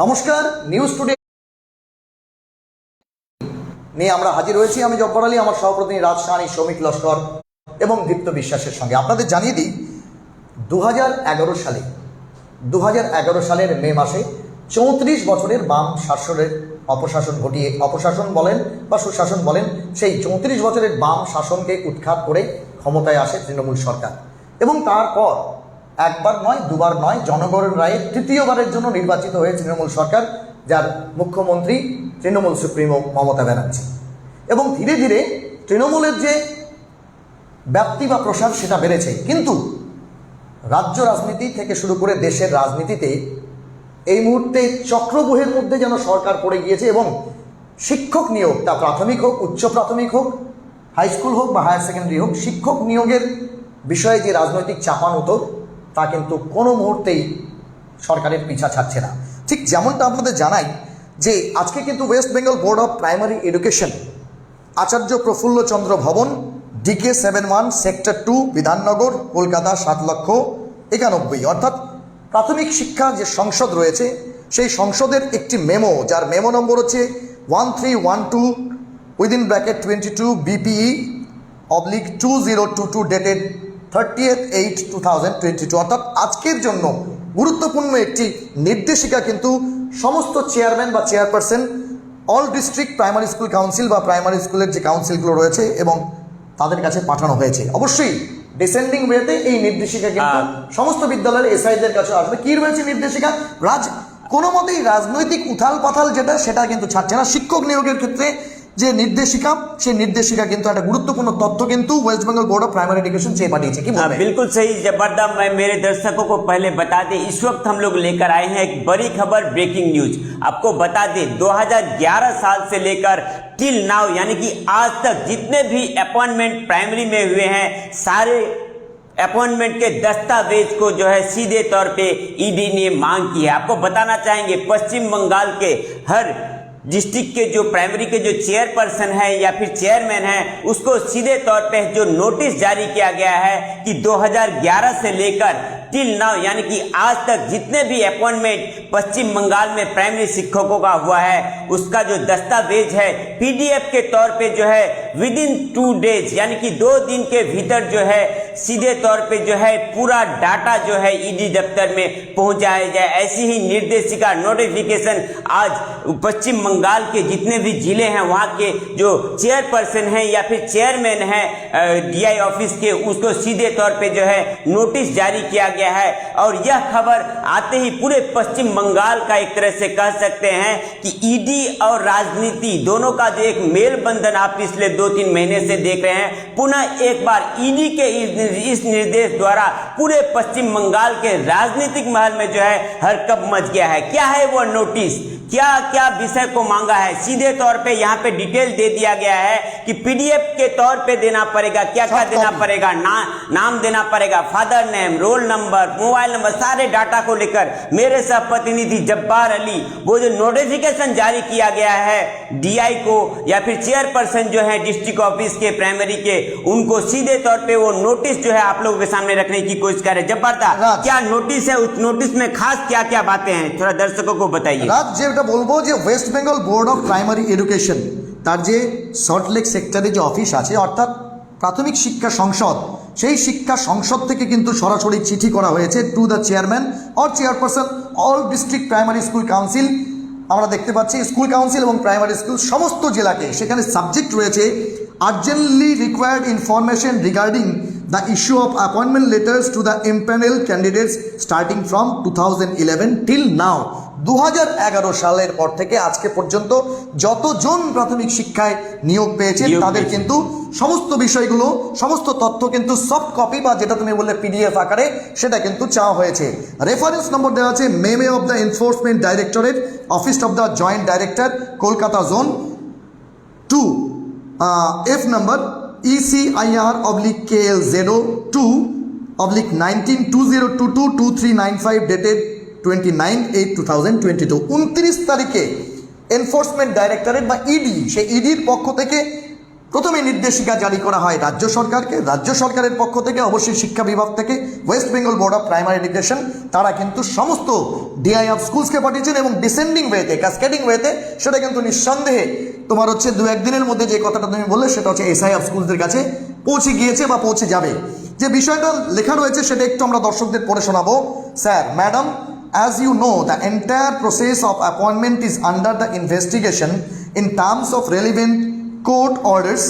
নমস্কার, news today নিয়ে আমরা হাজির হয়েছি। আমি জব্বর আলী, আমার সহপ্রতিনিধি রাজ সাহানি, শ্রমিক লস্কর এবং দীপ্ত বিশ্বাসের সঙ্গে। আপনাদের জানিয়ে দিই, 2011 সালের মে মাসে 34 বছরের বাম শাসনের অপশাসন বলেন বা সুশাসন বলেন, সেই 34 বছরের বাম শাসনকে উৎখাত করে ক্ষমতায় আসে তৃণমূল সরকার। এবং তারপর একবার নয়, দুবার নয়, জনগণের রায়ে তৃতীয়বারের জন্য নির্বাচিত হয়ে তৃণমূল সরকার, যার মুখ্যমন্ত্রী তৃণমূল সুপ্রিমো মমতা ব্যানার্জি। এবং ধীরে ধীরে তৃণমূলের যে ব্যাপ্তি বা প্রসার সেটা বেড়েছে, কিন্তু রাজ্য রাজনীতি থেকে শুরু করে দেশের রাজনীতিতে এই মুহূর্তে চক্রব্যূহের মধ্যে যেন সরকার পড়ে গিয়েছে। এবং শিক্ষক নিয়োগ, তা প্রাথমিক হোক, উচ্চ প্রাথমিক হোক, হাই স্কুল হোক বা হায়ার সেকেন্ডারি হোক, শিক্ষক নিয়োগের বিষয়ে যে রাজনৈতিক চাপানুতোর, তা কিন্তু কোনো মুহূর্তেই সরকারের পিছা ছাড়ছে না। ঠিক যেমনটা আপনাদের জানাই যে আজকে কিন্তু west Bengal board of primary education, Acharya Prafullachandra Bhavan, DK 71 sector 2, Bidhannagar, Kolkata 7,91,000, অর্থাৎ প্রাথমিক শিক্ষা যে সংসদ রয়েছে সেই সংসদের একটি মেমো, যার মেমো নম্বর হচ্ছে 1312 BPE/2022 ডেটেড 30/8/2022, অর্থাৎ আজকের জন্য গুরুত্বপূর্ণ একটি নির্দেশিকা কিন্তু সমস্ত চেয়ারম্যান বা chairperson, all district primary school council বা প্রাইমারি স্কুলের যে কাউন্সিলগুলো রয়েছে এবং তাদের কাছে পাঠানো হয়েছে। অবশ্যই ডিসেন্ডিং ওয়েতে এই নির্দেশিকা কিন্তু সমস্ত বিদ্যালয়ের এসআইদের কাছে আসবে। কি রয়েছে নির্দেশিকা? কোনো মতেই রাজনৈতিক উথাল পাথাল সেটা কিন্তু ছাড়ছে না। শিক্ষক নিয়োগের ক্ষেত্রে যে নির্দেশিকা, সেই নির্দেশিকা কিন্তু একটা গুরুত্বপূর্ণ তথ্য কিন্তু west Bengal board of primary education চেয়ে পাঠিয়েছে। কি বলবেন? बिल्कुल सही जबरदस्त। मैं मेरे दर्शकों को पहले बता दें, इस वक्त हम लोग लेकर आए हैं एक बड़ी खबर, ब्रेकिंग न्यूज। आपको बता दें 2011 साल से लेकर टिल नाउ, यानी कि आज तक जितने भी अपॉइंटमेंट प्राइमरी में हुए हैं, सारे अपॉइंटमेंट के दस्तावेज को जो है सीधे तौर पे ईडी ने मांग की है। आपको बताना चाहेंगे, पश्चिम बंगाल के हर डिस्ट्रिक्ट के जो प्राइमरी के जो चेयरपर्सन है या फिर चेयरमैन है, उसको सीधे तौर पे जो नोटिस जारी किया गया है कि 2011 से लेकर टिल नाउ, यानी कि आज तक जितने भी अपॉइंटमेंट पश्चिम बंगाल में प्राइमरी शिक्षकों का हुआ है, उसका जो दस्तावेज है पीडीएफ के तौर पे जो है विद इन 2 डेज, यानी कि 2 दिन के भीतर जो है सीधे तौर पे जो है पूरा डाटा जो है ईडी दफ्तर में पहुंचाया जाए। ऐसी ही निर्देशिका नोटिफिकेशन आज पश्चिम बंगाल के जितने भी जिले हैं, वहां के जो चेयरपर्सन हैं या फिर चेयरमैन हैं डीआई ऑफिस के, उसको सीधे तौर पे जो है नोटिस जारी किया गया है। और यह खबर आते ही पूरे पश्चिम बंगाल का एक तरह से कह सकते हैं कि ईडी और राजनीति दोनों का जो एक मेल बंधन आप पिछले 2-3 महीने से देख रहे हैं, पुनः एक बार ईडी के इस निर्देश द्वारा पूरे पश्चिम बंगाल के राजनीतिक महल में जो है हरकंप मच गया है। क्या है वो नोटिस, क्या क्या विषय को मांगा है? सीधे तौर पे यहाँ पे डिटेल दे दिया गया है कि पीडीएफ के तौर पे देना पड़ेगा। क्या क्या देना पड़ेगा? नाम देना पड़ेगा, father name, roll number, mobile number, सारे डाटा को लेकर मेरे सह प्रतिनिधि जब्बार अली, वो जो नोटिफिकेशन जारी किया गया है डीआई को या फिर चेयरपर्सन जो है डिस्ट्रिक्ट ऑफिस के प्राइमरी के, उनको सीधे तौर पे वो नोटिस जो है आप लोगों के सामने रखने की कोशिश कर रहे हैं। जबरदस्त क्या नोटिस है, उस नोटिस में खास क्या क्या बातें हैं, थोड़ा दर्शकों को बताइए। যেটা বলবো যে West Bengal board of primary education, তার যে সল্টলেক সেক্টরে যে অফিস আছে, অর্থাৎ প্রাথমিক শিক্ষা সংসদ, সেই শিক্ষা সংসদ থেকে কিন্তু সরাসরি চিঠি করা হয়েছে to the chairman or chairperson all district primary school council. আমরা দেখতে পাচ্ছি স্কুল কাউন্সিল এবং প্রাইমারি স্কুল সমস্ত জেলাকে, সেখানে সাবজেক্ট রয়েছে urgently required information regarding the issue of appointment letters to the impaneled candidates starting from 2011 till now। 2011 সালের পর থেকে আজকে পর্যন্ত যতজন প্রাথমিক শিক্ষায় নিয়োগ পেয়েছে তাদের কিন্তু সমস্ত বিষয়গুলো, সমস্ত তথ্য কিন্তু সফট কপি বা যেটা তুমি বললে পিডিএফ আকারে, সেটা কিন্তু চাওয়া হয়েছে। রেফারেন্স নম্বর দেওয়া আছে মেমে of the enforcement directorate, office of the joint director, Kolkata zone 2, F number ECIR/KL02/19/2022-2395 dated 29/8/2022। 29 তারিখে এনফোর্সমেন্ট ডাইরেক্টরেট বা ইডি, সেই ইডির পক্ষ থেকে প্রথমে নির্দেশিকা জারি করা হয় রাজ্য সরকারকে, রাজ্য সরকারের পক্ষ থেকে অবশ্যই শিক্ষা বিভাগ থেকে West Bengal board of primary education তারা কিন্তু সমস্ত ডিআই অফ স্কুলসকে পাঠিয়েছেন এবং ডিসেন্ডিং ওয়েতে, ক্যাসকেডিং ওয়েতে সেটা কিন্তু নিঃসন্দেহে তোমার হচ্ছে 2-1 দিনের মধ্যে যে কথাটা তুমি বললে সেটা হচ্ছে এসআই অফ স্কুলসদের কাছে পৌঁছে গিয়েছে বা পৌঁছে যাবে। যে বিষয়টা লেখা রয়েছে সেটা একটু আমরা দর্শকদের পড়ে শোনাবো। Sir, madam, as you know, the entire process of appointment is under the investigation in terms of relevant court orders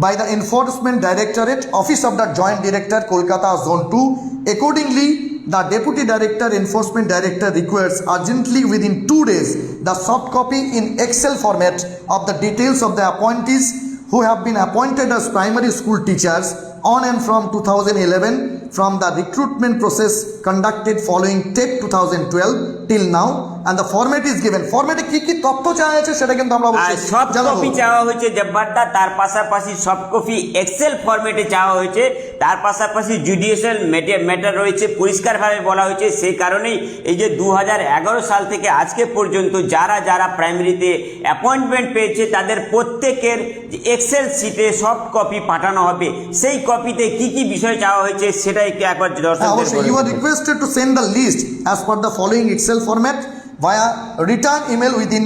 by the Enforcement Directorate, Office of the Joint Director, Kolkata Zone 2. Accordingly, the Deputy Director, Enforcement Director requires urgently within 2 days the soft copy in Excel format of the details of the appointees who have been appointed as primary school teachers on and from 2011 from the recruitment process conducted following TET 2012 till now, and the format is given. Format-এ কি কি তথ্য চাওয়া হয়েছে সেটা কিন্তু আমরা আর সব copy চাওয়া হয়েছে জব্বারদা, তার পাশাপাশি সব কপি এক্সেল ফরম্যাটে চাওয়া হয়েছে, তার পাশাপাশি জুডিশিয়াল ম্যাটার রয়েছে, পরিষ্কারভাবে বলা হয়েছে। সেই কারণেই এই যে 2011 সাল থেকে আজকে পর্যন্ত যারা যারা প্রাইমারিতে অ্যাপয়েন্টমেন্ট পেয়েছে তাদের প্রত্যেকের এক্সেল শিটে সফট কপি পাঠানো হবে। সেই কপিতে কি কি বিষয় চাওয়া হয়েছে সেটা একটু একবার দর্শকদের বলুন। You are requested to send the list as per the following Excel format via return email within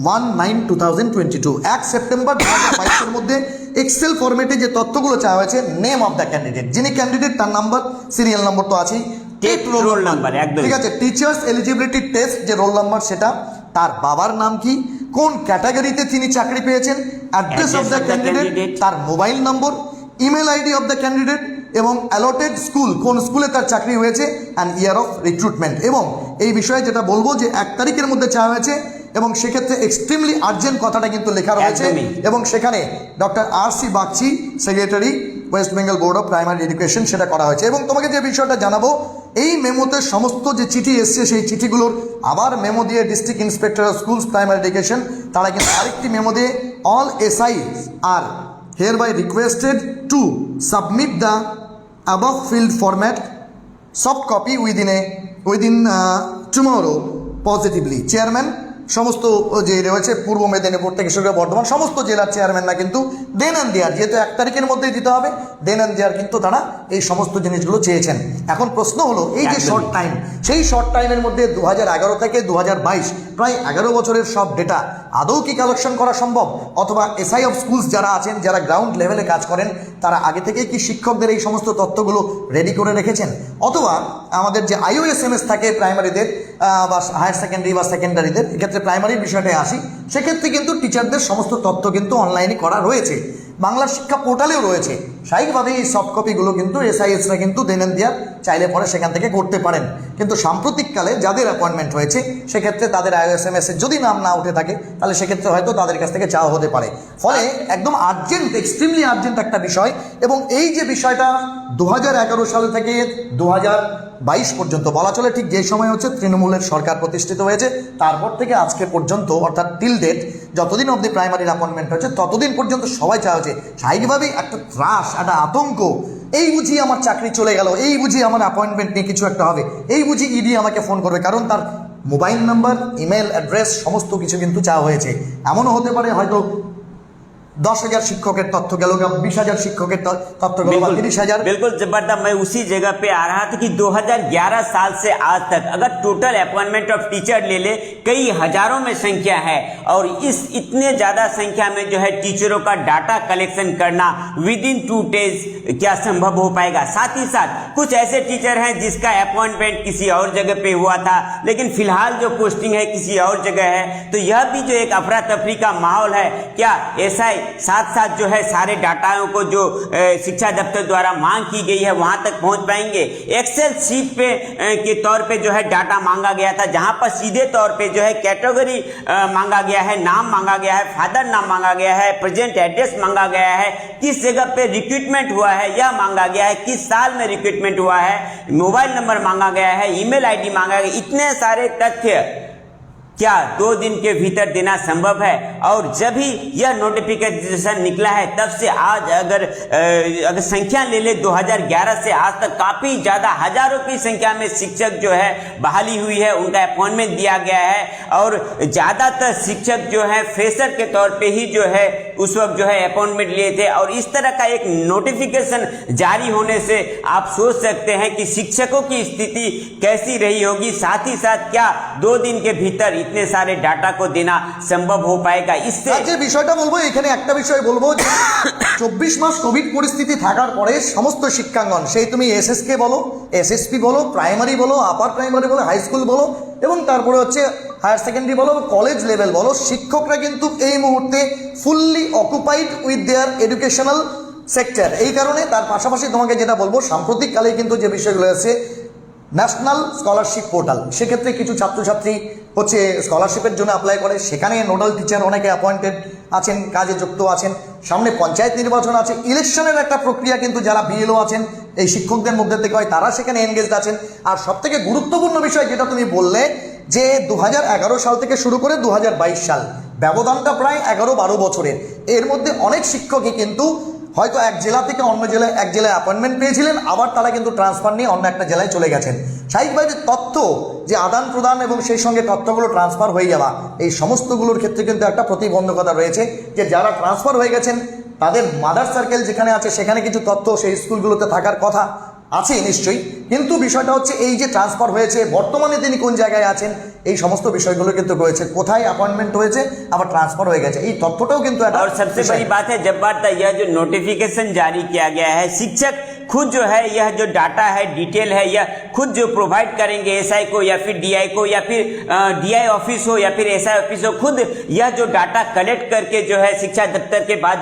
1/9/2022। 1 September 2022 এর মধ্যে এক্সেল ফরম্যাটে যে তথ্যগুলো চাওয়া হয়েছে, নেম অফ দ্য ক্যান্ডিডেট, যিনি ক্যান্ডিডেট তার নাম্বার, সিরিয়াল নম্বর তো আছেই, টেট রোল নাম্বার, একদম ঠিক আছে, টিচার্স এলিজিবিলিটি টেস্ট যে রোল নাম্বার সেটা, তার বাবার নাম কি, কোন ক্যাটাগরিতে তিনি চাকরি পেয়েছেন, অ্যাড্রেস অফ দ্য ক্যান্ডিডেট, তার mobile number, email ID of the candidate এবং অ্যালটেড স্কুল, কোন স্কুলে তার চাকরি হয়েছে, অ্যান্ড ইয়ার অফ রিক্রুটমেন্ট। এবং এই বিষয়ে যেটা বলবো যে 1 তারিখের মধ্যে চাওয়া হয়েছে এবং সেক্ষেত্রে এক্সট্রিমলি আর্জেন্ট কথাটা কিন্তু লেখা রয়েছে এবং সেখানে doctor R.C. Bagchi, secretary, West Bengal board of primary education, সেটা করা হয়েছে। এবং তোমাকে যে বিষয়টা জানাবো, এই মেমোতে সমস্ত যে চিঠি এসছে সেই চিঠিগুলোর আবার মেমো দিয়ে district inspector of schools primary education তারা কিন্তু আরেকটি মেমো দিয়ে অল SI আর hereby requested to submit the above filled format soft copy within tomorrow positively. Chairman সমস্ত যে রয়েছে পূর্ব মেদিনীপুর থেকে শুরু করে বর্ধমান সমস্ত জেলার চেয়ারম্যানরা কিন্তু দেন অ্যান্ড দেয়ার, যেহেতু 1 তারিখের মধ্যেই দিতে হবে, দেন অ্যান্ড দেয়ার কিন্তু তারা এই সমস্ত জিনিসগুলো চেয়েছেন। এখন প্রশ্ন হলো, এই যে শর্ট টাইম, সেই শর্ট টাইমের মধ্যে 2011 থেকে 2022 প্রায় 11 বছরের সব ডেটা আদৌ কি কালেকশন করা সম্ভব, অথবা এসআই অফ স্কুলস যারা আছেন, যারা গ্রাউন্ড লেভেলে কাজ করেন, তারা আগে থেকেই কি শিক্ষকদের এই সমস্ত তথ্যগুলো রেডি করে রেখেছেন, অথবা আমাদের যে IOSMS থাকে প্রাইমারিদের বা হায়ার সেকেন্ডারি বা সেকেন্ডারিদের, এক্ষেত্রে প্রাইমারির বিষয়টায় আসি, সেক্ষেত্রে কিন্তু টিচারদের সমস্ত তথ্য কিন্তু অনলাইনে করা রয়েছে, বাংলা শিক্ষা পোর্টালেও রয়েছে। স্বাভাবিকভাবেই এই সফট কপিগুলো কিন্তু SISরা কিন্তু দেন অ্যান্ড দেয়ার চাইলে পরে সেখান থেকে করতে পারেন। কিন্তু সাম্প্রতিককালে যাদের অ্যাপয়েন্টমেন্ট হয়েছে সেক্ষেত্রে তাদের IOSMS এর যদি নাম না উঠে থাকে তাহলে সেক্ষেত্রে হয়তো তাদের কাছ থেকে চাওয়া হতে পারে। ফলে একদম আর্জেন্ট, এক্সট্রিমলি আর্জেন্ট একটা বিষয়। এবং এই যে বিষয়টা 2011 সাল থেকে 2022 পর্যন্ত বলা চলে, ঠিক যে সময় হচ্ছে তৃণমূলের সরকার প্রতিষ্ঠিত হয়েছে, তারপর থেকে আজকে পর্যন্ত, অর্থাৎ টিল ডেট, যতদিন অবধি প্রাইমারির অ্যাপয়েন্টমেন্ট হয়েছে ততদিন পর্যন্ত সবাই চাওয়া হয়েছে। স্বাভাবিকভাবেই একটা ত্রাস, একটা আতঙ্ক, এই বুঝি আমার চাকরি চলে গেল, এই বুঝি আমার অ্যাপয়েন্টমেন্ট নিয়ে কিছু একটা হবে, এই বুঝি ইডি আমাকে ফোন করবে, কারণ তার মোবাইল নাম্বার, ইমেল অ্যাড্রেস সমস্ত কিছু কিন্তু চাওয়া হয়েছে। এমনও হতে পারে হয়তো 10,000 शिक्षकों तथ्य गल, 20,000 शिक्षकों तथ्य गल, 30,000। बिल्कुल जबरदस्त, मैं उसी जगह पे आ रहा था कि 2011 साल से आज तक अगर टोटल अपॉइंटमेंट ऑफ टीचर ले ले, कई हजारों में संख्या है, और इस इतने ज्यादा संख्या में जो है टीचरों का डाटा कलेक्शन करना विद इन 2 days क्या संभव हो पाएगा। साथ ही साथ कुछ ऐसे टीचर हैं जिसका अपॉइंटमेंट किसी और जगह पे हुआ था, लेकिन फिलहाल जो पोस्टिंग है किसी और जगह है, तो यह भी जो एक अफरा तफरी का माहौल है, क्या SI साथ साथ जो है सारे डाटाओं को जो शिक्षा दफ्तर द्वारा मांग की गई है वहां तक पहुंच पाएंगे। एक्सेल शीट पे के तौर पे जो है डाटा मांगा गया था, जहां पर सीधे तौर पे जो है कैटेगरी मांगा गया है, नाम मांगा गया है, फादर नाम मांगा गया है, प्रेजेंट एड्रेस मांगा गया है, किस जगह पे रिक्रूटमेंट हुआ है यह मांगा गया है, किस साल में रिक्रूटमेंट हुआ है, मोबाइल नंबर मांगा गया है, ईमेल आईडी मांगा गया, इतने सारे तथ्य क्या 2 दिन के भीतर देना संभव है। और जब ही यह नोटिफिकेशन निकला है तब से आज अगर संख्या ले ले 2011 से आज तक काफी ज्यादा हजारों की संख्या में शिक्षक जो है बहाली हुई है, उनका अपॉइंटमेंट दिया गया है, और ज्यादातर शिक्षक जो है फ्रेशर के तौर पे ही जो है उस वक्त जो है अपॉइंटमेंट लिए थे, और इस तरह का एक नोटिफिकेशन जारी होने से आप सोच सकते हैं कि शिक्षकों की स्थिति कैसी रही होगी। साथ ही साथ क्या 2 दिन के भीतर इतने सारे डाटा को देना संभव हो पाएगा? इससे যে বিষয়টা বলবো, এখানে একটা বিষয় বলবো যে 24 মাস কোভিড পরিস্থিতি থাকার পরে সমস্ত শিক্ষাঙ্গন, সেই তুমি এসএসকে বলো, এসএসপি বলো, প্রাইমারি বলো, আপার প্রাইমারি বলো, হাই স্কুল বলো, এবং তারপরে হচ্ছে হায়ার সেকেন্ডারি বলো, কলেজ লেভেল বলো, শিক্ষকরা কিন্তু এই মুহূর্তে fully occupied with their educational sector. এই কারণে তার পাশাপাশি তোমাকে যেটা বলবো, সাম্প্রতিককালে কিন্তু যে বিষয়গুলো আছে, ন্যাশনাল স্কলারশিপ পোর্টাল, সেক্ষেত্রে কিছু ছাত্রছাত্রী হচ্ছে স্কলারশিপের জন্য অ্যাপ্লাই করে, সেখানে নোডাল টিচার অনেকে অ্যাপয়েন্টেড আছেন, কাজে যুক্ত আছেন। সামনে পঞ্চায়েত নির্বাচন আছে, ইলেকশনের একটা প্রক্রিয়া কিন্তু যারা বিএলও আছেন এই শিক্ষকদের মধ্যে থেকে হয়, তারা সেখানে এনগেজড আছেন। আর সবথেকে গুরুত্বপূর্ণ বিষয় যেটা তুমি বললে যে 2011 সাল থেকে শুরু করে 2022 সাল, ব্যবধানটা প্রায় 11-12 বছরের। এর মধ্যে অনেক শিক্ষকই কিন্তু হয়তো এক জেলা থেকে অন্য জেলায়, এক জেলায় অ্যাপয়েন্টমেন্ট পেয়েছিলেন, আবার তারা কিন্তু ট্রান্সফার নিয়ে অন্য একটা জেলায় চলে গেছেন। স্বাভাবিকভাবে তথ্য যে আদান প্রদান এবং সেই সঙ্গে তথ্যগুলো ট্রান্সফার হয়ে যাওয়া, এই সমস্তগুলোর ক্ষেত্রে কিন্তু একটা প্রতিবন্ধকতা রয়েছে যে যারা ট্রান্সফার হয়ে গেছেন তাদের মাদার সার্কেল যেখানে আছে সেখানে কিছু তথ্য সেই স্কুলগুলোতে থাকার কথা আছে নিশ্চয়ই, কিন্তু বিষয়টা হচ্ছে এই যে ট্রান্সফার হয়েছে, বর্তমানে তিনি কোন জায়গায় আছেন, এই সমস্ত বিষয়গুলো কিন্তু রয়েছে, কোথায় অ্যাপয়েন্টমেंट হয়েছে আবার ট্রান্সফার হয়ে গেছে, এই তথ্যটাও কিন্তু একটা। और सबसे बड़ी बात है जब बात यह जो नोटिफिकेशन जारी किया गया है, शिक्षक खुद जो है यह जो डाटा है, डिटेल है, यह खुद जो प्रोवाइड करेंगे एसआई को या फिर डीआई को या फिर डीआई ऑफिस हो या फिर एसआई ऑफिस हो, खुद यह जो डाटा कलेक्ट करके जो है शिक्षा दफ्तर के बाद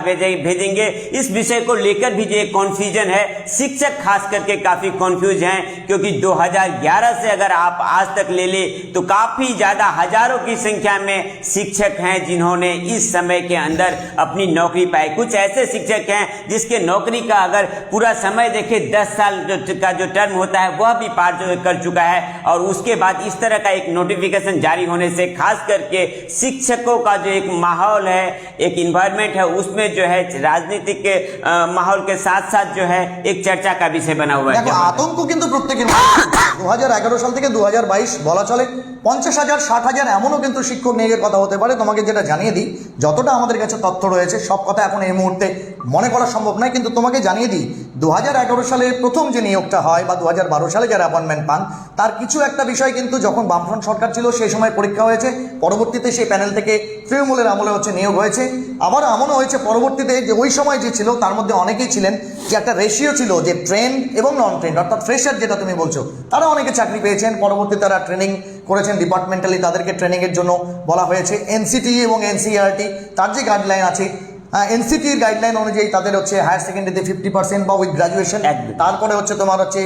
भेजेंगे। इस विषय को लेकर भी जो एक कॉन्फ्यूजन है, शिक्षक खास करके काफी कॉन्फ्यूज हैं, क्योंकि 2011 से अगर आप आज तक ले ले तो काफी ज्यादा हजारों की संख्या में शिक्षक हैं जिन्होंने इस समय के अंदर अपनी नौकरी पाई। कुछ ऐसे शिक्षक हैं जिसके नौकरी का अगर पूरा समय देखे 10 साल का जो टर्म होता है वह भी पार कर चुका है, और उसके बाद इस तरह का एक नोटिफिकेशन जारी होने से खास करके शिक्षकों का जो एक माहौल है, एक इन्वायरमेंट है, उसमें जो है राजनीतिक के माहौल के साथ साथ जो है एक चर्चा का विषय बना हुआ है। দেখো আতঙ্ক কিন্তু প্রত্যেকের মধ্যে। 2011 সাল থেকে 2022 বলা চলে 50,000 60,000 এমনও কিন্তু শিক্ষক নিয়োগের কথা হতে পারে। তোমাকে যেটা জানিয়ে দিই, যতটা আমাদের কাছে তথ্য রয়েছে সব কথা এখন এই মুহূর্তে মনে করা সম্ভব নয়, কিন্তু তোমাকে জানিয়ে দিই 2011 সালে প্রথম যে নিয়োগটা হয় বা 2012 সালে যারা অ্যাপয়েন্টমেন্ট পান, তার কিছু একটা বিষয় কিন্তু যখন বামফ্রন্ট সরকার ছিল সেই সময় পরীক্ষা হয়েছে, পরবর্তীতে সেই প্যানেল থেকে তৃণমূলের আমলে হচ্ছে নিয়োগ হয়েছে। আবার এমনও হয়েছে পরবর্তীতে যে ওই সময় যে ছিল তার মধ্যে অনেকেই ছিলেন যে একটা রেশিও ছিল যে ট্রেন্ড এবং নন ট্রেন্ড, অর্থাৎ ফ্রেশার যেটা তুমি বলছো, তারা অনেকে চাকরি পেয়েছেন, পরবর্তীতে তারা ট্রেনিং করেছেন, ডিপার্টমেন্টালি তাদেরকে ট্রেনিংয়ের জন্য বলা হয়েছে। এনসিটি এবং এনসিইআরটি তার যে গাইডলাইন আছে, এনসিটির গাইডলাইন অনুযায়ী তাদের হচ্ছে হায়ার সেকেন্ডারিতে 50% বা উইথ গ্রাজুয়েশন, তারপরে হচ্ছে তোমার হচ্ছে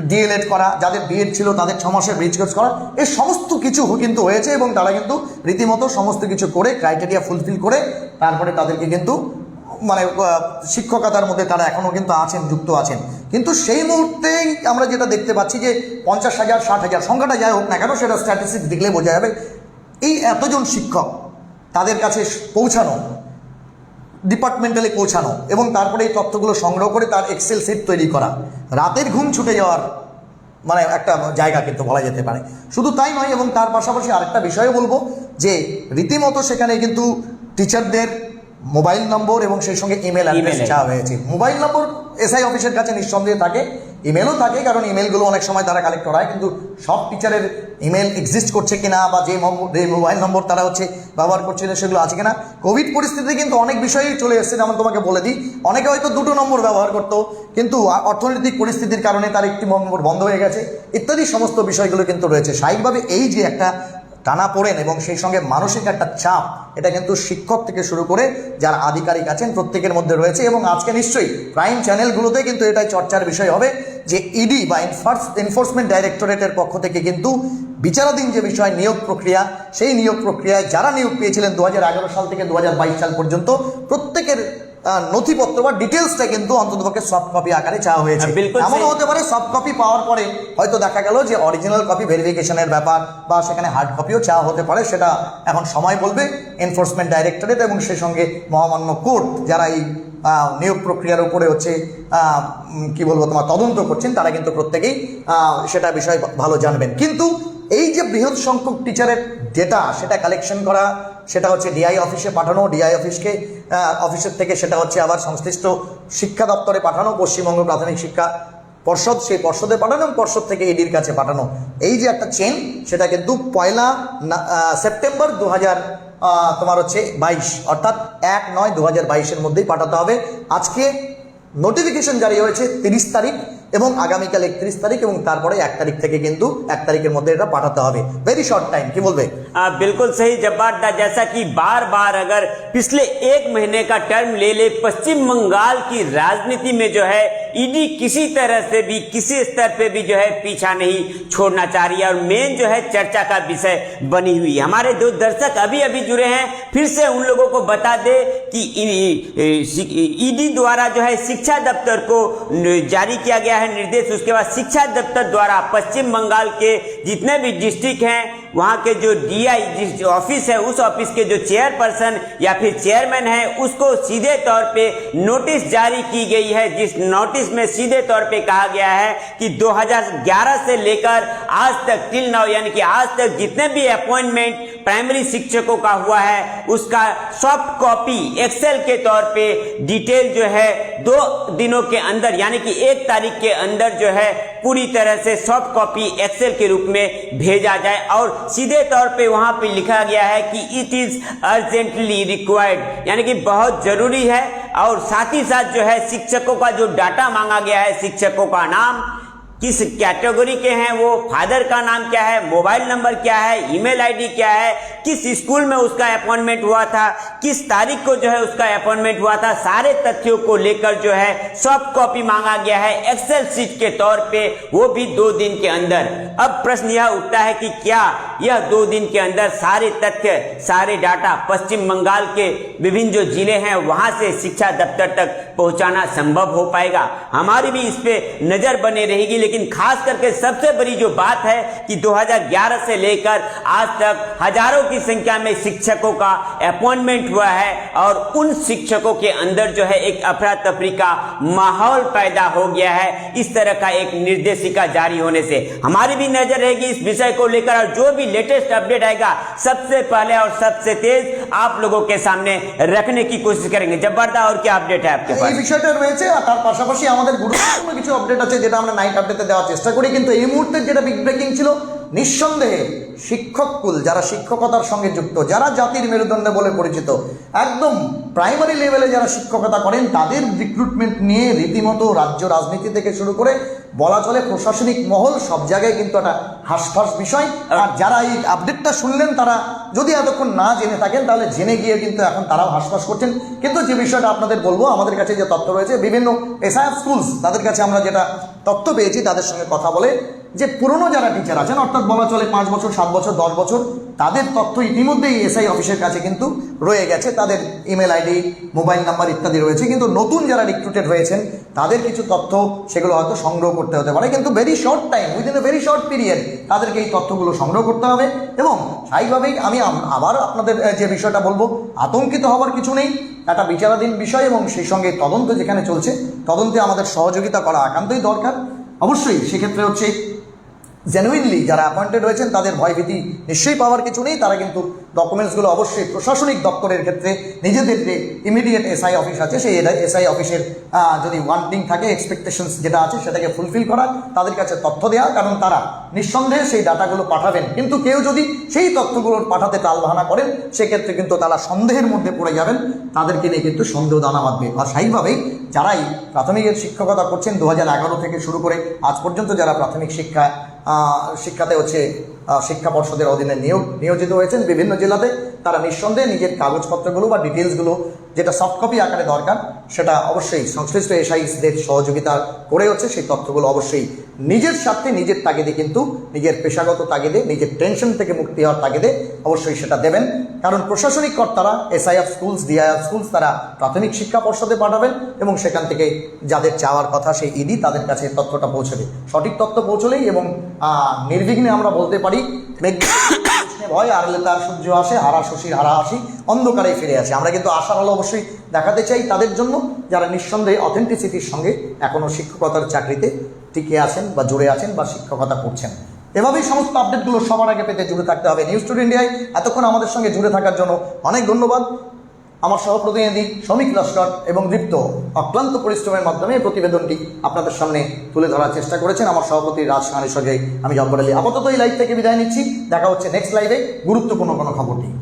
ডিএলএড করা, যাদের বিএড ছিল তাদের 6 মাসের ব্রিজ কোর্স করা, এই সমস্ত কিছু কিন্তু হয়েছে এবং তারা কিন্তু রীতিমতো সমস্ত কিছু করে ক্রাইটেরিয়া ফুলফিল করে তারপরে তাদেরকে কিন্তু মানে শিক্ষকতার মধ্যে তারা এখনও কিন্তু আছেন, যুক্ত আছেন। কিন্তু সেই মুহূর্তেই আমরা যেটা দেখতে পাচ্ছি যে 50,000 60,000 সংখ্যাটা যাই হোক না কেন, সেটা স্ট্যাটিস্টিক্স দেখলে বোঝা যাবে এই এতজন শিক্ষক তাদের কাছে পৌঁছানো, ডিপার্টমেন্টালি পৌঁছানো এবং তারপরে এই তথ্যগুলো সংগ্রহ করে তার এক্সেল সিট তৈরি করা, রাতের ঘুম ছুটে যাওয়ার মানে একটা জায়গা কিন্তু বলা যেতে পারে। শুধু তাই নয়, এবং তার পাশাপাশি আরেকটা বিষয়ও বলবো যে রীতিমতো সেখানে কিন্তু টিচারদের মোবাইল নম্বর এবং সেই সঙ্গে ইমেল অ্যাড্রেস চাওয়া হয়েছে। মোবাইল নম্বর এসআই অফিসের কাছে নিঃসন্দেহে থাকে, ইমেলও থাকে, কারণ ইমেলগুলো অনেক সময় তারা কালেক্ট করায়, কিন্তু সব টিচারের ইমেল এক্সিস্ট করছে কিনা বা যে মোবাইল নম্বর তারা হচ্ছে ব্যবহার করছিল সেগুলো আছে কিনা। কোভিড পরিস্থিতিতে কিন্তু অনেক বিষয়ই চলে এসছে, যেমন তোমাকে বলে দিই, অনেকে হয়তো 2টো নম্বর ব্যবহার করতো, কিন্তু অর্থনৈতিক পরিস্থিতির কারণে তার একটি নম্বর বন্ধ হয়ে গেছে, ইত্যাদি সমস্ত বিষয়গুলো কিন্তু রয়েছে। স্বাভাবিকভাবে এই যে একটা টানা পড়েন এবং সেই সঙ্গে মানসিক একটা চাপ, এটা কিন্তু শিক্ষক থেকে শুরু করে যারা আধিকারিক আছেন প্রত্যেকের মধ্যে রয়েছে। এবং আজকে নিশ্চয়ই প্রাইম চ্যানেলগুলোতে কিন্তু এটাই চর্চার বিষয় হবে যে ইডি বা এনফোর্সমেন্ট ডাইরেক্টরেটের পক্ষ থেকে কিন্তু বিচারাধীন যে বিষয় নিয়োগ প্রক্রিয়া, সেই নিয়োগ প্রক্রিয়ায় যারা নিয়োগ পেয়েছিলেন 2011 সাল থেকে 2022 সাল পর্যন্ত প্রত্যেকের নথিপত্র বা ডিটেলসটা কিন্তু অন্ততপক্ষে সফট কপি আকারে চাওয়া হয়েছে। এমনও হতে পারে সফট কপি পাওয়ার পরে হয়তো দেখা গেল যে অরিজিনাল কপি ভেরিফিকেশনের ব্যাপার বা সেখানে হার্ড কপিও চাওয়া হতে পারে, সেটা এখন সময় বলবে। এনফোর্সমেন্ট ডাইরেক্টরেট এবং সেই সঙ্গে মহামান্য কোর্ট যারা এই নিয়োগ প্রক্রিয়ার উপরে হচ্ছে কি বলবো তোমার তদন্ত করছেন, তারা কিন্তু প্রত্যেকেই সেটা বিষয় ভালো জানবেন। কিন্তু এই যে বৃহৎ সংখ্যক টিচারের ডেটা সেটা কালেকশন করা, সেটা হচ্ছে ডিআই অফিসে পাঠানো, ডিআই অফিসের থেকে সেটা হচ্ছে আবার সংশ্লিষ্ট শিক্ষা দপ্তরে পাঠানো, পশ্চিমবঙ্গ প্রাথমিক শিক্ষা পর্ষদ, সেই পর্ষদে পাঠানো, পর্ষদ থেকে ইডির কাছে পাঠানো, এই যে একটা চেন, সেটা কিন্তু 1 সেপ্টেম্বর 2022 অর্থাৎ 1/9/2022 মধ্যেই পাঠাতে হবে। আজকে নোটিফিকেশন জারি হয়েছে 30 তারিখ এবং আগামীকাল 31 তারিখ এবং তারপরে 1 তারিখ থেকে কিন্তু 1 তারিখের মধ্যে এটা পাঠাতে হবে। ভেরি শর্ট টাইম, কি বলবে? बिल्कुल सही जब्बार दा, जैसा कि बार बार अगर पिछले 1 महीने का टर्म ले ले, पश्चिम बंगाल की राजनीति में जो है ईडी किसी तरह से भी किसी स्तर पे भी जो है पीछा नहीं छोड़ना चाह रही है और मेन जो है चर्चा का विषय बनी हुई है। हमारे जो दर्शक अभी अभी जुड़े हैं, फिर से उन लोगों को बता दे कि ईडी द्वारा जो है शिक्षा दफ्तर को जारी किया गया है निर्देश, उसके बाद शिक्षा दफ्तर द्वारा पश्चिम बंगाल के जितने भी डिस्ट्रिक्ट हैं वहां के जो डीआई जिस ऑफिस है, उस ऑफिस के जो चेयरपर्सन या फिर चेयरमैन है, उसको सीधे तौर पे नोटिस जारी की गई है, जिस नोटिस में सीधे तौर पे कहा गया है कि 2011 से लेकर आज तक टिल नाउ, यानी कि आज तक जितने भी अपॉइंटमेंट प्राइमरी शिक्षकों का हुआ है उसका सॉफ्ट कॉपी एक्सेल के तौर पे डिटेल जो है 2 दिनों के अंदर, यानी कि 1 तारीख के अंदर जो है पूरी तरह से सॉफ्ट कॉपी एक्सेल के रूप में भेजा जाए और सीधे तौर पे वहां पे लिखा गया है कि इट इज अर्जेंटली रिक्वायर्ड, यानी कि बहुत जरूरी है। और साथ ही साथ जो है शिक्षकों का जो डाटा मांगा गया है, शिक्षकों का नाम, किस कैटेगरी के हैं वो, फादर का नाम क्या है, मोबाइल नंबर क्या है, ईमेल आईडी क्या है, किस स्कूल में उसका अपॉइंटमेंट हुआ था, किस तारीख को जो है उसका अपॉइंटमेंट हुआ था, सारे तथ्यों को लेकर जो है सॉफ्ट कॉपी मांगा गया है एक्सेल शीट के तौर पे, वो भी 2 दिन के अंदर। अब प्रश्न यह उठता है कि क्या यह 2 दिन के अंदर सारे तथ्य, सारे डाटा पश्चिम बंगाल के विभिन्न जो जिले हैं वहां से शिक्षा दफ्तर तक पहुंचाना संभव हो पाएगा? हमारी भी इस पे नजर बने रहेगी, लेकिन खास करके सबसे बड़ी जो बात है कि 2011 से लेकर आज तक हजारों की संख्या में शिक्षकों का अपॉइंटमेंट हुआ है और उन शिक्षकों के अंदर जो है एक अफरा तफरी का माहौल पैदा हो गया है इस तरह का एक निर्देशिका जारी होने से। हमारी भी नजर रहेगी इस विषय को लेकर और जो भी लेटेस्ट अपडेट आएगा सबसे पहले और सबसे तेज आप लोगों के सामने रखने की कोशिश करेंगे। जब्बारदा, और क्या अपडेट है आपके पास? এই বিষয়টা রয়েছে আর তার পাশাপাশি আমাদের গুরুত্বপূর্ণ কিছু আপডেট আছে যেটা আমরা নাইট আপডেটে দেওয়ার চেষ্টা করি, কিন্তু এই মুহূর্তে যেটা বিগ ব্রেকিং ছিল, নিঃসন্দেহে শিক্ষককুল যারা শিক্ষকতার সঙ্গে যুক্ত, যারা জাতির মেরুদণ্ড বলে পরিচিত, একদম প্রাইমারি লেভেলে যারা শিক্ষকতা করেন তাদের রিক্রুটমেন্ট নিয়ে রীতিমতো রাজ্য রাজনীতি থেকে শুরু করে বলা চলে প্রশাসনিক মহল সব জায়গায় কিন্তু একটা হাসফাস বিষয়। আর যারা এই আপডেটটা শুনলেন তারা যদি এতক্ষণ না জেনে থাকেন তাহলে জেনে গিয়ে কিন্তু এখন তারাও হাসফাস করছেন। কিন্তু যে বিষয়টা আপনাদের বলবো, আমাদের কাছে যে তথ্য রয়েছে বিভিন্ন এসআইএফ স্কুলস, তাদের কাছে আমরা যেটা তথ্য পেয়েছি তাদের সঙ্গে কথা বলে, যে পুরনো যারা টিচার আছেন অর্থাৎ বলা চলে 5 বছর 7 বছর 10 বছর, তাদের তথ্য ইতিমধ্যেই এসআই অফিসের কাছে কিন্তু রয়ে গেছে, তাদের ইমেল আইডি, মোবাইল নাম্বার ইত্যাদি রয়েছে। কিন্তু নতুন যারা রিক্রুটেড হয়েছেন তাদের কিছু তথ্য সেগুলো হয়তো সংগ্রহ করতে হতে পারে, কিন্তু very short time, within a very short period তাদেরকে এই তথ্যগুলো সংগ্রহ করতে হবে। এবং স্বাভাবিকভাবেই আমি আবার আপনাদের যে বিষয়টা বলবো, আতঙ্কিত হওয়ার কিছু নেই, একটা বিচারাধীন বিষয় এবং সেই সঙ্গে তদন্ত যেখানে চলছে, তদন্তে আমাদের সহযোগিতা করা একান্তই দরকার। অবশ্যই সেক্ষেত্রে হচ্ছে জেনুইনলি যারা অ্যাপয়েন্টেড হয়েছেন তাদের ভয়ভীতি নিশ্চয়ই পাওয়ার কিছু নেই। তারা কিন্তু ডকুমেন্টসগুলো অবশ্যই প্রশাসনিক দপ্তরের ক্ষেত্রে নিজেদের যে ইমিডিয়েট এসআই অফিস আছে সেই এসআই অফিসের যদি ওয়ান্টিং থাকে, এক্সপেকটেশনস যেটা আছে সেটাকে ফুলফিল করা, তাদের কাছে তথ্য দেওয়া, কারণ তারা নিঃসন্দেহে সেই ডাটাগুলো পাঠাবেন। কিন্তু কেউ যদি সেই তথ্যগুলো পাঠাতে টালবাহানা করেন সেক্ষেত্রে কিন্তু তারা সন্দেহের মধ্যে পড়ে যাবেন, তাদেরকে নিয়ে কিন্তু সন্দেহ দানা বাঁধবে। আর স্বাভাবিকভাবেই যারাই প্রাথমিকের শিক্ষকতা করছেন 2011 থেকে শুরু করে আজ পর্যন্ত যারা প্রাথমিক শিক্ষাতে হচ্ছে শিক্ষা পর্ষদের অধীনে নিয়োজিত হয়েছেন বিভিন্ন জেলাতে, তারা নিঃসন্দেহে নিজের কাগজপত্রগুলো বা ডিটেলসগুলো যেটা সফট কপি আকারে দরকার সেটা অবশ্যই সংশ্লিষ্ট এসআইদের সহযোগিতা করে হচ্ছে সেই তথ্যগুলো অবশ্যই নিজের স্বার্থে, নিজের তাগিদে, কিন্তু নিজের পেশাগত তাগিদে, নিজের টেনশন থেকে মুক্তি হওয়ার তাগিদে অবশ্যই সেটা দেবেন। কারণ প্রশাসনিক কর্তারা এসআইএফ স্কুলস, ডিআইএফ স্কুলস তারা প্রাথমিক শিক্ষা পর্ষদে পাঠাবেন এবং সেখান থেকে যাদের চাওয়ার কথা সেই ইডি তাদের কাছে তথ্যটা পৌঁছবে। সঠিক তথ্য পৌঁছলেই এবং নির্বিঘ্নে আমরা বলতে পারি ভয় আড়লে তার সূর্য আসে, হারা শশীর হারা হাসি অন্ধকারে ফিরে আসে। আমরা কিন্তু আশার আলো অবশ্যই দেখাতে চাই তাদের জন্য যারা নিঃসন্দেহে অথেন্টিসিটির সঙ্গে এখনও শিক্ষকতার চাকরিতে টিকে আছেন বা জুড়ে আছেন বা শিক্ষকতা করছেন। এভাবেই সমস্ত আপডেটগুলো সবার আগে পেতে জুড়ে থাকতে হবে নিউজ টুডে ইন্ডিয়ায়। এতক্ষণ আমাদের সঙ্গে জুড়ে থাকার জন্য অনেক ধন্যবাদ। আমার সহপ্রতিনিধি শ্রমিক লস্কর এবং দীপ্ত অক্লান্ত পরিশ্রমের মাধ্যমে এই প্রতিবেদনটি আপনাদের সামনে তুলে ধরার চেষ্টা করেছেন। আমার সভাপতি রাজ খানের সঙ্গে আমি জব্বর আলী। আপাতত এই লাইভ থেকে বিদায় নিচ্ছি। দেখা হচ্ছে নেক্সট লাইভে গুরুত্বপূর্ণ কোনো খবর নিয়ে।